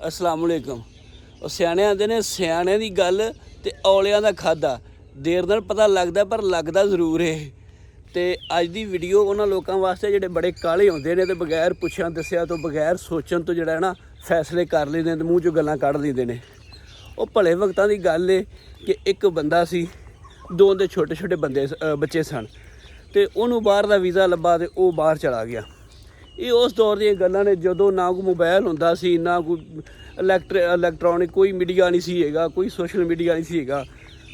अस्सलामुअलैकुम। ਉਹ ਸਿਆਣੇ ਆਂਦੇ ਨੇ ਸਿਆਣੇ ਦੀ ਗੱਲ ਤੇ ਔਲਿਆਂ ਦਾ ਖਾਦਾ ਦੇਰ ਨਾਲ ਪਤਾ ਲੱਗਦਾ ਪਰ ਲੱਗਦਾ ਜ਼ਰੂਰ ਏ। ਤੇ ਅੱਜ ਦੀ ਵੀਡੀਓ ਉਹਨਾਂ ਲੋਕਾਂ ਵਾਸਤੇ ਜਿਹੜੇ ਬੜੇ ਕਾਲੇ ਹੁੰਦੇ ਨੇ ਤੇ ਬਗੈਰ ਪੁੱਛਿਆ ਦੱਸਿਆ ਤੋਂ ਬਗੈਰ ਸੋਚਣ ਤੋਂ ਜਿਹੜਾ ਨਾ ਫੈਸਲੇ ਕਰ ਲੈਂਦੇ ਨੇ, ਮੂੰਹ 'ਚੋਂ ਗੱਲਾਂ ਕੱਢ ਲੈਂਦੇ ਨੇ। ਉਹ ਭਲੇ ਵਕਤਾਂ ਦੀ ਗੱਲ ਏ ਕਿ ਇੱਕ ਬੰਦਾ ਸੀ, ਦੋ ਦੇ ਛੋਟੇ ਛੋਟੇ ਬੱਚੇ ਸਨ ਤੇ ਉਹਨੂੰ ਬਾਹਰ ਦਾ ਵੀਜ਼ਾ ਲੱਭਾ ਤੇ ਉਹ ਬਾਹਰ ਚਲਾ ਗਿਆ। ਇਹ ਉਸ ਦੌਰ ਦੀਆਂ ਗੱਲਾਂ ਨੇ ਜਦੋਂ ਨਾ ਕੋਈ ਮੋਬਾਈਲ ਹੁੰਦਾ ਸੀ, ਨਾ ਕੋਈ ਇਲੈਕਟ੍ਰੋਨਿਕ ਕੋਈ ਮੀਡੀਆ ਨਹੀਂ ਸੀ ਹੈਗਾ, ਕੋਈ ਸੋਸ਼ਲ ਮੀਡੀਆ ਨਹੀਂ ਸੀ ਹੈਗਾ।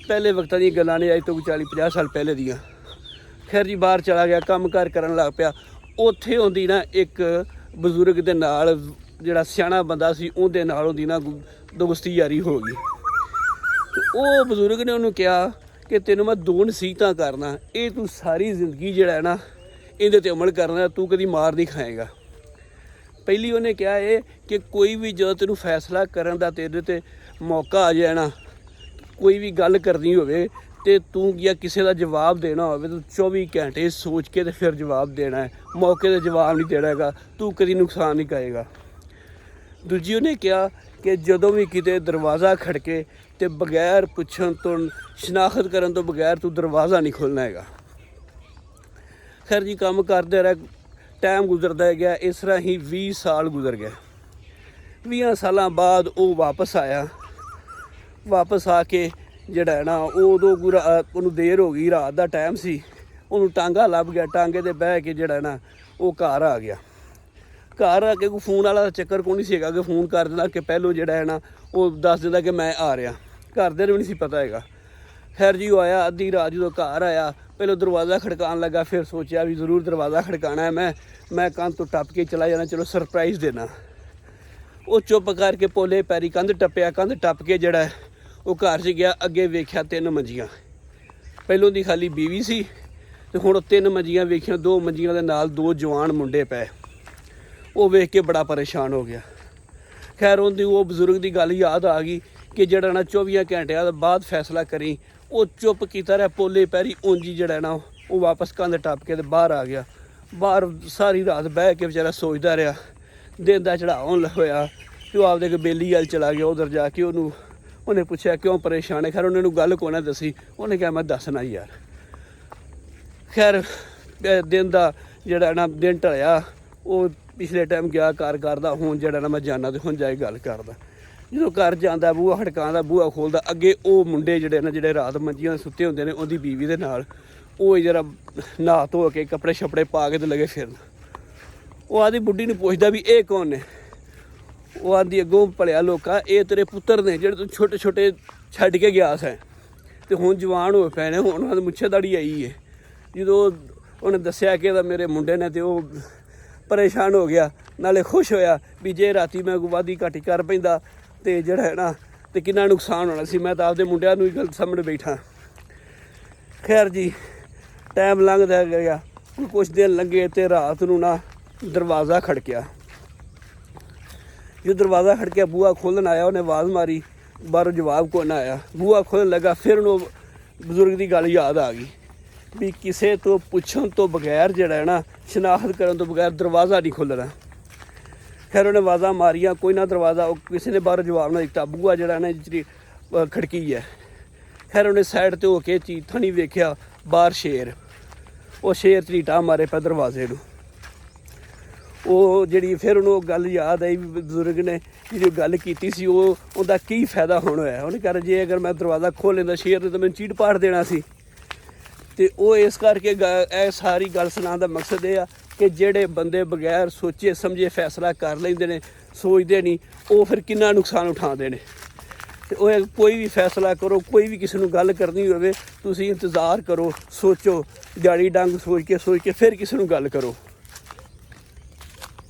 ਪਹਿਲੇ ਵਕਤਾਂ ਦੀਆਂ ਗੱਲਾਂ ਨੇ, ਅੱਜ ਤੋਂ 40-50 ਸਾਲ ਪਹਿਲੇ ਦੀਆਂ। ਖੈਰ ਜੀ, ਬਾਹਰ ਚਲਾ ਗਿਆ, ਕੰਮ ਕਾਰ ਕਰਨ ਲੱਗ ਪਿਆ। ਉੱਥੇ ਹੁੰਦੀ ਨਾ ਇੱਕ ਬਜ਼ੁਰਗ ਦੇ ਨਾਲ, ਜਿਹੜਾ ਸਿਆਣਾ ਬੰਦਾ ਸੀ ਉਹਦੇ ਨਾਲ ਹੁੰਦੀ ਨਾ ਦੋਸਤੀ ਯਾਰੀ ਹੋ ਗਈ। ਤੇ ਉਹ ਬਜ਼ੁਰਗ ਨੇ ਉਹਨੂੰ ਕਿਹਾ ਕਿ ਤੈਨੂੰ ਮੈਂ ਦੋ ਨਸੀਹਤਾਂ ਕਰਨਾ, ਇਹ ਤੂੰ ਸਾਰੀ ਜ਼ਿੰਦਗੀ ਜਿਹੜਾ ਹੈ ਨਾ ਇਹਦੇ 'ਤੇ ਅਮਲ ਕਰਨਾ, ਤੂੰ ਕਦੀ ਮਾਰ ਨਹੀਂ ਖਾਏਗਾ। ਪਹਿਲੀ ਉਹਨੇ ਕਿਹਾ ਇਹ ਕਿ ਕੋਈ ਵੀ ਜਦੋਂ ਤੈਨੂੰ ਫੈਸਲਾ ਕਰਨ ਦਾ ਤੇਰੇ 'ਤੇ ਮੌਕਾ ਆ ਜਾਏ ਨਾ, ਕੋਈ ਵੀ ਗੱਲ ਕਰਨੀ ਹੋਵੇ ਤੇ ਤੂੰ ਜਾਂ ਕਿਸੇ ਦਾ ਜਵਾਬ ਦੇਣਾ ਹੋਵੇ ਤਾਂ 24 ਘੰਟੇ ਸੋਚ ਕੇ ਤੇ ਫਿਰ ਜਵਾਬ ਦੇਣਾ ਹੈ, ਮੌਕੇ 'ਤੇ ਜਵਾਬ ਨਹੀਂ ਦੇਣਾ ਹੈਗਾ, ਤੂੰ ਕਦੀ ਨੁਕਸਾਨ ਨਹੀਂ ਕਰੇਗਾ। ਦੂਜੀ ਉਹਨੇ ਕਿਹਾ ਕਿ ਜਦੋਂ ਵੀ ਕਿਤੇ ਦਰਵਾਜ਼ਾ ਖੜਕੇ ਤੇ ਬਗੈਰ ਪੁੱਛਣ ਤੋਂ, ਸ਼ਨਾਖਤ ਕਰਨ ਤੋਂ ਬਗੈਰ ਤੂੰ ਦਰਵਾਜ਼ਾ ਨਹੀਂ ਖੋਲ੍ਹਣਾ ਹੈਗਾ। ਖੈਰ ਜੀ, ਕੰਮ ਕਰਦੇ ਰਹੇ, ਟਾਈਮ ਗੁਜ਼ਰਦਾ ਗਿਆ। ਇਸ ਤਰ੍ਹਾਂ ਹੀ 20 ਸਾਲ ਗੁਜ਼ਰ ਗਏ। 20 ਸਾਲਾਂ ਬਾਅਦ ਉਹ ਵਾਪਸ ਆਇਆ। ਵਾਪਸ ਆ ਕੇ ਜਿਹੜਾ ਹੈ ਨਾ ਉਦੋਂ ਉਹਨੂੰ ਦੇਰ ਹੋ ਗਈ, ਰਾਤ ਦਾ ਟਾਈਮ ਸੀ, ਉਹਨੂੰ ਟਾਂਗਾ ਲੱਭ ਗਿਆ। ਟਾਂਗੇ 'ਤੇ ਬਹਿ ਕੇ ਜਿਹੜਾ ਨਾ ਉਹ ਘਰ ਆ ਗਿਆ। ਘਰ ਆ ਕੇ ਕੋਈ ਫੋਨ ਵਾਲਾ ਚੱਕਰ ਕੋਈ ਨਹੀਂ ਸੀ ਹੈਗਾ ਕਿ ਫੋਨ ਕਰ ਦਿੰਦਾ ਕਿ ਪਹਿਲੋਂ ਜਿਹੜਾ ਹੈ ਨਾ ਉਹ ਦੱਸ ਦਿੰਦਾ ਕਿ ਮੈਂ ਆ ਰਿਹਾ। ਘਰਦਿਆਂ ਨੂੰ ਵੀ ਨਹੀਂ ਸੀ ਪਤਾ ਹੈਗਾ। ਖੈਰ ਜੀ, ਉਹ ਆਇਆ ਅੱਧੀ ਰਾਤ ਜਦੋਂ ਘਰ ਆਇਆ, ਪਹਿਲਾਂ ਦਰਵਾਜ਼ਾ ਖੜਕਾਉਣ ਲੱਗਾ, ਫਿਰ ਸੋਚਿਆ ਵੀ ਜ਼ਰੂਰ ਦਰਵਾਜ਼ਾ ਖੜਕਾਉਣਾ ਹੈ, ਮੈਂ ਕੰਧ ਤੋਂ ਟੱਪ ਕੇ ਚਲਾ ਜਾਣਾ, ਚਲੋ ਸਰਪ੍ਰਾਈਜ਼ ਦੇਣਾ। ਉਹ ਚੁੱਪ ਕਰਕੇ ਪੋਲੇ ਪੈਰੀ ਕੰਧ ਟੱਪਿਆ। ਕੰਧ ਟੱਪ ਕੇ ਜਿਹੜਾ ਉਹ ਘਰ 'ਚ ਗਿਆ। ਅੱਗੇ ਵੇਖਿਆ 3 ਮੰਜੀਆਂ। ਪਹਿਲੋਂ ਦੀ ਖਾਲੀ ਬੀਵੀ ਸੀ ਤੇ ਹੁਣ 3 ਮੰਜੀਆਂ ਵੇਖੀਆਂ। 2 ਮੰਜੀਆਂ ਦੇ ਨਾਲ 2 ਜਵਾਨ ਮੁੰਡੇ ਪਏ। ਉਹ ਵੇਖ ਕੇ ਬੜਾ ਪਰੇਸ਼ਾਨ ਹੋ ਗਿਆ। ਖੈਰ, ਉਹਦੀ ਉਹ ਬਜ਼ੁਰਗ ਦੀ ਗੱਲ ਯਾਦ ਆ ਗਈ ਕਿ ਜਿਹੜਾ ਨਾ 24 ਘੰਟਿਆਂ ਬਾਅਦ ਫੈਸਲਾ ਕਰੀ। ਉਹ ਚੁੱਪ ਕੀਤਾ ਰਿਹਾ, ਪੋਲੇ ਪੈਰੀ ਉਂਝ ਹੀ ਜਿਹੜਾ ਨਾ ਉਹ ਵਾਪਸ ਕੰਧ ਟੱਪ ਕੇ ਤੇ ਬਾਹਰ ਆ ਗਿਆ। ਬਾਹਰ ਸਾਰੀ ਰਾਤ ਬਹਿ ਕੇ ਵਿਚਾਰਾ ਸੋਚਦਾ ਰਿਹਾ। ਦਿਨ ਦਾ ਚੜ੍ਹਾਉਣ ਹੋਇਆ ਤੇ ਉਹ ਆਪਦੇ ਬੇਲੀ ਵੱਲ ਚਲਾ ਗਿਆ। ਉਧਰ ਜਾ ਕੇ ਉਹਨੇ ਪੁੱਛਿਆ ਕਿਉਂ ਪਰੇਸ਼ਾਨ ਹੈ। ਖੈਰ, ਉਹਨਾਂ ਨੂੰ ਗੱਲ ਕੋਈ ਨਾ ਦੱਸੀ। ਉਹਨੇ ਕਿਹਾ ਮੈਂ ਦੱਸਣਾ ਯਾਰ। ਖੈਰ, ਦਿਨ ਦਾ ਜਿਹੜਾ ਨਾ ਦਿਨ ਢਲਿਆ। ਉਹ ਪਿਛਲੇ ਟਾਈਮ ਗਿਆ ਘਰ ਕਰਦਾ, ਹੁਣ ਜਿਹੜਾ ਨਾ ਮੈਂ ਜਾਣਾ ਤੇ ਹੁਣ ਜਾ ਕੇ ਗੱਲ ਕਰਦਾ। ਜਦੋਂ ਘਰ ਜਾਂਦਾ, ਬੂਹਾ ਖੜਕਾਉਂਦਾ, ਬੂਹਾ ਖੋਲ੍ਹਦਾ, ਅੱਗੇ ਉਹ ਮੁੰਡੇ ਜਿਹੜੇ ਰਾਤ ਮੰਜੀਆਂ ਸੁੱਤੇ ਹੁੰਦੇ ਨੇ ਉਹਦੀ ਬੀਵੀ ਦੇ ਨਾਲ, ਉਹ ਜਿਹੜਾ ਨਹਾ ਧੋ ਕੇ ਕੱਪੜੇ ਛੱਪੜੇ ਪਾ ਕੇ ਤੇ ਲੱਗੇ ਫਿਰਨ। ਉਹ ਆਦੀ ਬੁੱਢੀ ਨੂੰ ਪੁੱਛਦਾ ਵੀ ਇਹ ਕੌਣ ਨੇ। ਉਹ ਆਂਦੀ ਅੱਗੋਂ ਭਲਿਆ ਲੋਕਾਂ, ਇਹ ਤੇਰੇ ਪੁੱਤਰ ਨੇ ਜਿਹੜੇ ਤੂੰ ਛੋਟੇ ਛੋਟੇ ਛੱਡ ਕੇ ਗਿਆ ਸੈਂ ਤੇ ਹੁਣ ਜਵਾਨ ਹੋ ਪਏ ਨੇ, ਹੁਣ ਉਹਨਾਂ ਦੀ ਮੁੱਛੇ ਦਾੜੀ ਆਈ ਹੈ। ਜਦੋਂ ਉਹਨੇ ਦੱਸਿਆ ਕਿ ਇਹਦਾ ਮੇਰੇ ਮੁੰਡੇ ਨੇ ਤੇ ਉਹ ਪਰੇਸ਼ਾਨ ਹੋ ਗਿਆ, ਨਾਲੇ ਖੁਸ਼ ਹੋਇਆ ਵੀ ਜੇ ਰਾਤੀ ਮੈਂ ਕੋਈ ਵਾਧੀ ਘਾਟੀ ਕਰ ਪੈਂਦਾ ਤੇ ਜਿਹੜਾ ਹੈ ਨਾ ਤੇ ਕਿੰਨਾ ਨੁਕਸਾਨ ਹੋਣਾ ਸੀ। ਮੈਂ ਤਾਂ ਆਪਦੇ ਮੁੰਡਿਆਂ ਨੂੰ ਹੀ ਗੱਲ ਸਾਹਮਣੇ ਬੈਠਾ। ਖੈਰ ਜੀ, ਟਾਈਮ ਲੰਘਦਾ ਗਿਆ। ਕੁਛ ਦਿਨ ਲੰਘੇ ਤੇ ਰਾਤ ਨੂੰ ਨਾ ਦਰਵਾਜ਼ਾ ਖੜਕਿਆ। ਜੋ ਦਰਵਾਜ਼ਾ ਖੜਕਿਆ, ਬੂਹਾ ਖੋਲ੍ਹਣ ਆਇਆ। ਉਹਨੇ ਆਵਾਜ਼ ਮਾਰੀ, ਬਾਹਰੋਂ ਜਵਾਬ ਕੋਈ ਨਾ ਆਇਆ। ਬੂਹਾ ਖੋਲ੍ਹਣ ਲੱਗਾ, ਫਿਰ ਉਹਨੂੰ ਬਜ਼ੁਰਗ ਦੀ ਗੱਲ ਯਾਦ ਆ ਗਈ ਵੀ ਕਿਸੇ ਤੋਂ ਪੁੱਛਣ ਤੋਂ ਬਗੈਰ ਜਿਹੜਾ ਹੈ ਨਾ, ਸ਼ਨਾਖਤ ਕਰਨ ਤੋਂ ਬਗੈਰ ਦਰਵਾਜ਼ਾ ਨਹੀਂ ਖੋਲ੍ਹਣਾ। ਖੈਰ, ਉਹਨੇ ਆਵਾਜ਼ਾਂ ਮਾਰੀਆਂ, ਕੋਈ ਨਾ ਦਰਵਾਜ਼ਾ, ਉਹ ਕਿਸੇ ਨੇ ਬਾਹਰੋਂ ਜਵਾਬ ਨਾ ਦਿੱਤਾ। ਬੂਹਾ ਜਿਹੜਾ ਨਾ ਜਿਹੜੀ ਖੜਕੀ ਹੈ। ਖੈਰ, ਉਹਨੇ ਸਾਈਡ 'ਤੇ ਹੋ ਕੇ ਥਣੀ ਵੇਖਿਆ, ਬਾਹਰ ਸ਼ੇਰ। ਉਹ ਸ਼ੇਰ ਝਰੀਟਾ ਮਾਰੇ ਪਿਆ ਦਰਵਾਜ਼ੇ ਨੂੰ। ਉਹ ਜਿਹੜੀ ਫਿਰ ਉਹਨੂੰ ਗੱਲ ਯਾਦ ਆਈ ਵੀ ਬਜ਼ੁਰਗ ਨੇ ਜਿਹੜੀ ਗੱਲ ਕੀਤੀ ਸੀ, ਉਹਦਾ ਕੀ ਫਾਇਦਾ ਹੁਣ ਹੋਇਆ। ਉਹਨੇ ਕਿਹਾ ਜੇ ਅਗਰ ਮੈਂ ਦਰਵਾਜ਼ਾ ਖੋਲ੍ਹ ਲੈਂਦਾ ਸ਼ੇਰ ਨੇ ਤਾਂ ਮੈਨੂੰ ਚੀੜ ਪਾੜ ਦੇਣਾ ਸੀ। ਤੇ ਉਹ ਇਸ ਕਰਕੇ ਇਹ ਸਾਰੀ ਗੱਲ ਸੁਣਾਉਣ ਦਾ ਮਕਸਦ ਇਹ ਆ ਕਿ ਜਿਹੜੇ ਬੰਦੇ ਬਗੈਰ ਸੋਚੇ ਸਮਝੇ ਫੈਸਲਾ ਕਰ ਲੈਂਦੇ ਨੇ, ਸੋਚਦੇ ਨਹੀਂ, ਉਹ ਫਿਰ ਕਿੰਨਾ ਨੁਕਸਾਨ ਉਠਾਉਂਦੇ ਨੇ। ਤੇ ਉਹ ਕੋਈ ਵੀ ਫੈਸਲਾ ਕਰੋ, ਕੋਈ ਵੀ ਕਿਸੇ ਨੂੰ ਗੱਲ ਕਰਨੀ ਹੋਵੇ, ਤੁਸੀਂ ਇੰਤਜ਼ਾਰ ਕਰੋ, ਸੋਚੋ, ਜਾੜੀ ਡੰਗ ਸੋਚ ਕੇ ਫਿਰ ਕਿਸੇ ਨੂੰ ਗੱਲ ਕਰੋ।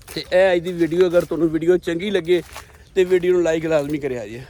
ਤੇ ਇਹ ਅੱਜ ਦੀ ਵੀਡੀਓ, ਅਗਰ ਤੁਹਾਨੂੰ ਵੀਡੀਓ ਚੰਗੀ ਲੱਗੇ ਤੇ ਵੀਡੀਓ ਨੂੰ ਲਾਈਕ ਲਾਜ਼ਮੀ ਕਰਿਆ ਜੇ।